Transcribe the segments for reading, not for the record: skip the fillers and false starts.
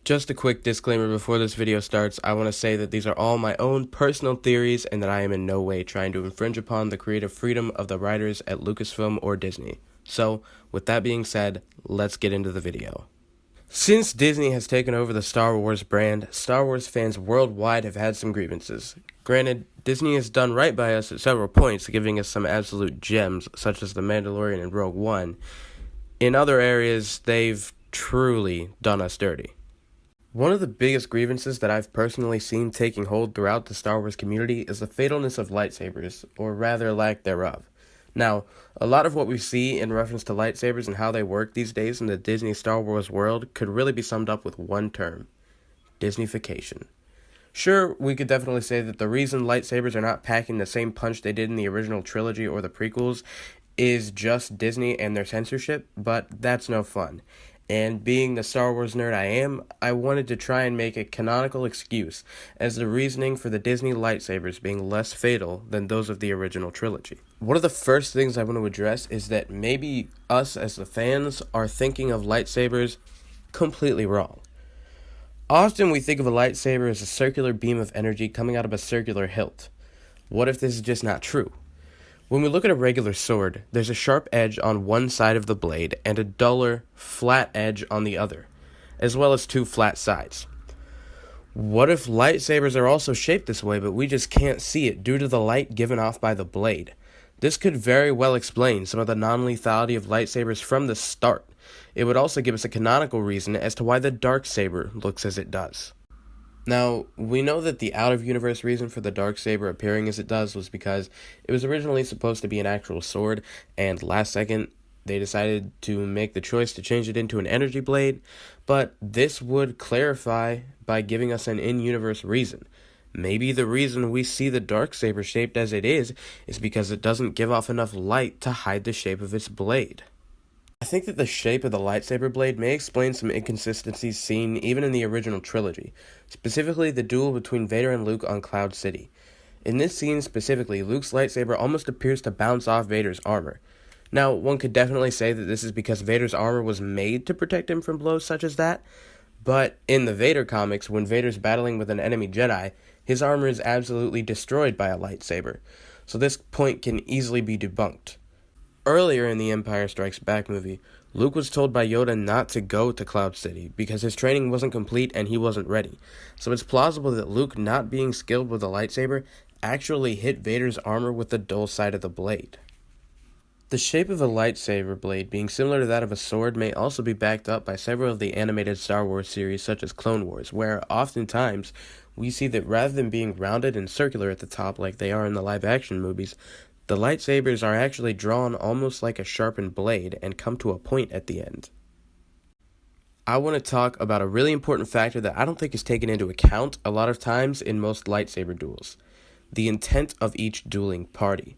Just a quick disclaimer before this video starts. I want to say that these are all my own personal theories and that I am in no way trying to infringe upon the creative freedom of the writers at Lucasfilm or Disney. So, with that being said, let's get into the video. Since Disney has taken over the Star Wars brand, Star Wars fans worldwide have had some grievances. Granted, Disney has done right by us at several points, giving us some absolute gems, such as The Mandalorian and Rogue One. In other areas, they've truly done us dirty. One of the biggest grievances that I've personally seen taking hold throughout the Star Wars community is the fatalness of lightsabers, or rather lack thereof. Now, a lot of what we see in reference to lightsabers and how they work these days in the Disney Star Wars world could really be summed up with one term: Disneyfication. Sure, we could definitely say that the reason lightsabers are not packing the same punch they did in the original trilogy or the prequels is just Disney and their censorship, but that's no fun. And being the Star Wars nerd I am, I wanted to try and make a canonical excuse as the reasoning for the Disney lightsabers being less fatal than those of the original trilogy. One of the first things I want to address is that maybe us as the fans are thinking of lightsabers completely wrong. Often we think of a lightsaber as a circular beam of energy coming out of a circular hilt. What if this is just not true? When we look at a regular sword, there's a sharp edge on one side of the blade and a duller, flat edge on the other, as well as two flat sides. What if lightsabers are also shaped this way, but we just can't see it due to the light given off by the blade? This could very well explain some of the non-lethality of lightsabers from the start. It would also give us a canonical reason as to why the darksaber looks as it does. Now, we know that the out-of-universe reason for the darksaber appearing as it does was because it was originally supposed to be an actual sword, and last second, they decided to make the choice to change it into an energy blade, but this would clarify by giving us an in-universe reason. Maybe the reason we see the darksaber shaped as it is because it doesn't give off enough light to hide the shape of its blade. I think that the shape of the lightsaber blade may explain some inconsistencies seen even in the original trilogy, specifically the duel between Vader and Luke on Cloud City. In this scene specifically, Luke's lightsaber almost appears to bounce off Vader's armor. Now, one could definitely say that this is because Vader's armor was made to protect him from blows such as that, but in the Vader comics, when Vader's battling with an enemy Jedi, his armor is absolutely destroyed by a lightsaber, so this point can easily be debunked. Earlier in the Empire Strikes Back movie, Luke was told by Yoda not to go to Cloud City because his training wasn't complete and he wasn't ready. So it's plausible that Luke, not being skilled with a lightsaber, actually hit Vader's armor with the dull side of the blade. The shape of a lightsaber blade being similar to that of a sword may also be backed up by several of the animated Star Wars series such as Clone Wars, where oftentimes we see that rather than being rounded and circular at the top like they are in the live-action movies, the lightsabers are actually drawn almost like a sharpened blade and come to a point at the end. I want to talk about a really important factor that I don't think is taken into account a lot of times in most lightsaber duels: the intent of each dueling party.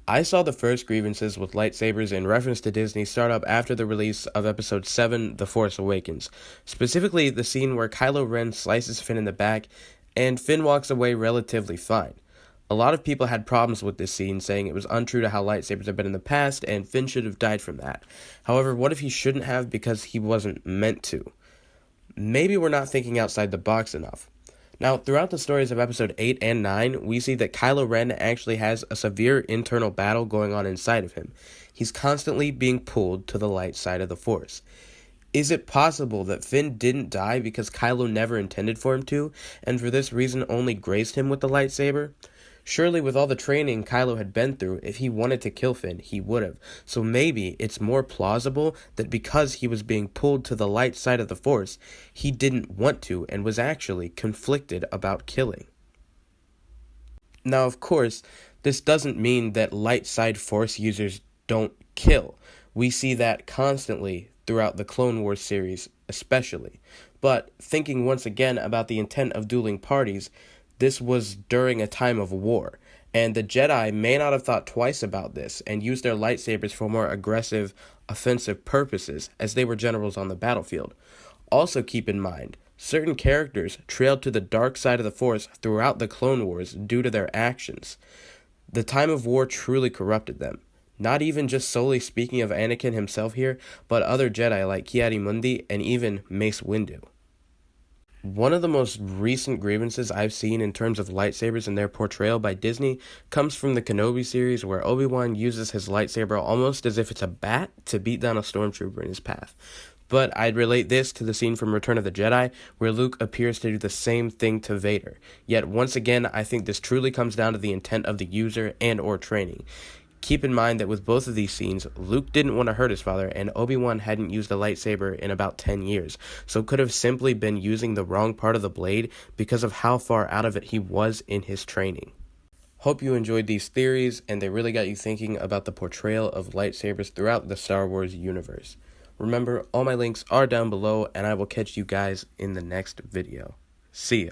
I saw the first grievances with lightsabers in reference to Disney start up after the release of Episode 7, The Force Awakens, specifically the scene where Kylo Ren slices Finn in the back and Finn walks away relatively fine. A lot of people had problems with this scene, saying it was untrue to how lightsabers have been in the past, and Finn should have died from that. However, what if he shouldn't have because he wasn't meant to? Maybe we're not thinking outside the box enough. Now, throughout the stories of Episode 8 and 9, we see that Kylo Ren actually has a severe internal battle going on inside of him. He's constantly being pulled to the light side of the Force. Is it possible that Finn didn't die because Kylo never intended for him to, and for this reason only graced him with the lightsaber? Surely with all the training Kylo had been through, if he wanted to kill Finn, he would have. So maybe it's more plausible that because he was being pulled to the light side of the Force, he didn't want to and was actually conflicted about killing. Now, of course, this doesn't mean that light side Force users don't kill. We see that constantly throughout the Clone Wars series, especially. But thinking once again about the intent of dueling parties, this was during a time of war, and the Jedi may not have thought twice about this and used their lightsabers for more aggressive, offensive purposes as they were generals on the battlefield. Also keep in mind, certain characters trailed to the dark side of the Force throughout the Clone Wars due to their actions. The time of war truly corrupted them. Not even just solely speaking of Anakin himself here, but other Jedi like Ki-Adi-Mundi and even Mace Windu. One of the most recent grievances I've seen in terms of lightsabers and their portrayal by Disney comes from the Kenobi series, where Obi-Wan uses his lightsaber almost as if it's a bat to beat down a stormtrooper in his path. But I'd relate this to the scene from Return of the Jedi, where Luke appears to do the same thing to Vader. Yet once again, I think this truly comes down to the intent of the user and or training. Keep in mind that with both of these scenes, Luke didn't want to hurt his father, and Obi-Wan hadn't used a lightsaber in about 10 years, so could have simply been using the wrong part of the blade because of how far out of it he was in his training. Hope you enjoyed these theories, and they really got you thinking about the portrayal of lightsabers throughout the Star Wars universe. Remember, all my links are down below, and I will catch you guys in the next video. See ya.